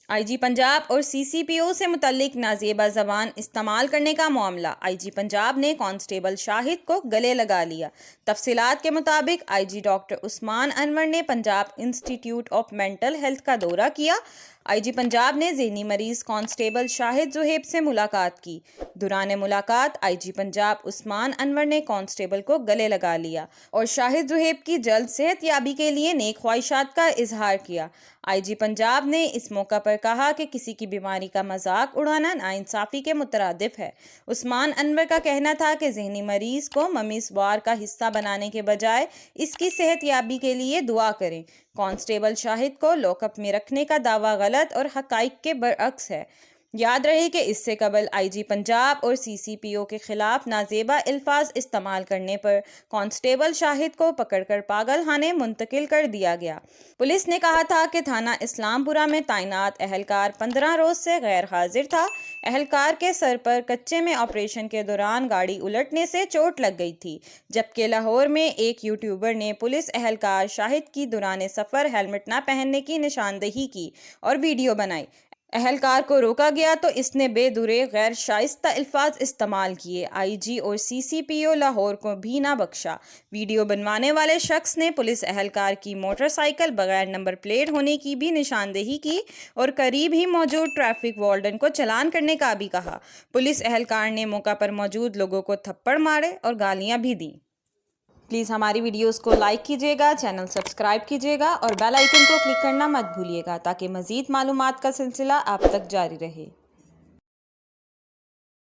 آئی جی پنجاب اور سی سی پی او سے متعلق نازیبہ زبان استعمال کرنے کا معاملہ، آئی جی پنجاب نے کانسٹیبل شاہد کو گلے لگا لیا۔ تفصیلات کے مطابق آئی جی ڈاکٹر عثمان انور نے پنجاب انسٹی ٹیوٹ آف مینٹل ہیلتھ کا دورہ کیا۔ آئی جی پنجاب نے ذہنی مریض کانسٹیبل شاہد زہیب سے ملاقات کی۔ دوران ملاقات آئی جی پنجاب عثمان انور نے کانسٹیبل کو گلے لگا لیا اور شاہد زہیب کی جلد صحت یابی کے لیے نیک خواہشات کا اظہار کیا۔ آئی جی پنجاب نے اس موقع پر کہا کہ کسی کی بیماری کا مذاق اڑانا ناانصافی کے مترادف ہے۔ عثمان انور کا کہنا تھا کہ ذہنی مریض کو ممیز وار کا حصہ بنانے کے بجائے اس کی صحت یابی کے لیے دعا کریں۔ کانسٹیبل شاہد کو لاک اپ میں رکھنے کا دعویٰ غلط اور حقائق کے برعکس ہے۔ یاد رہے کہ اس سے قبل آئی جی پنجاب اور سی سی پی او کے خلاف نازیبہ الفاظ استعمال کرنے پر کانسٹیبل شاہد کو پکڑ کر پاگل خانے منتقل کر دیا گیا۔ پولیس نے کہا تھا کہ تھانہ اسلام پورہ میں تعینات اہلکار 15 روز سے غیر حاضر تھا۔ اہلکار کے سر پر کچے میں آپریشن کے دوران گاڑی الٹنے سے چوٹ لگ گئی تھی، جبکہ لاہور میں ایک یوٹیوبر نے پولیس اہلکار شاہد کی دوران سفر ہیلمٹ نہ پہننے کی نشاندہی کی اور ویڈیو بنائی۔ اہلکار کو روکا گیا تو اس نے بے دورے غیر شائستہ الفاظ استعمال کیے۔ آئی جی اور سی سی پی او لاہور کو بھی نہ بخشا۔ ویڈیو بنوانے والے شخص نے پولیس اہلکار کی موٹر سائیکل بغیر نمبر پلیٹ ہونے کی بھی نشاندہی کی اور قریب ہی موجود ٹریفک وارڈن کو چالان کرنے کا بھی کہا۔ پولیس اہلکار نے موقع پر موجود لوگوں کو تھپڑ مارے اور گالیاں بھی دیں۔ پلیز ہماری ویڈیوز کو لائک کیجیے گا، چینل سبسکرائب کیجیے گا اور بیل آئیکن کو کلک کرنا مت بھولیے گا تاکہ مزید معلومات کا سلسلہ آپ تک جاری رہے۔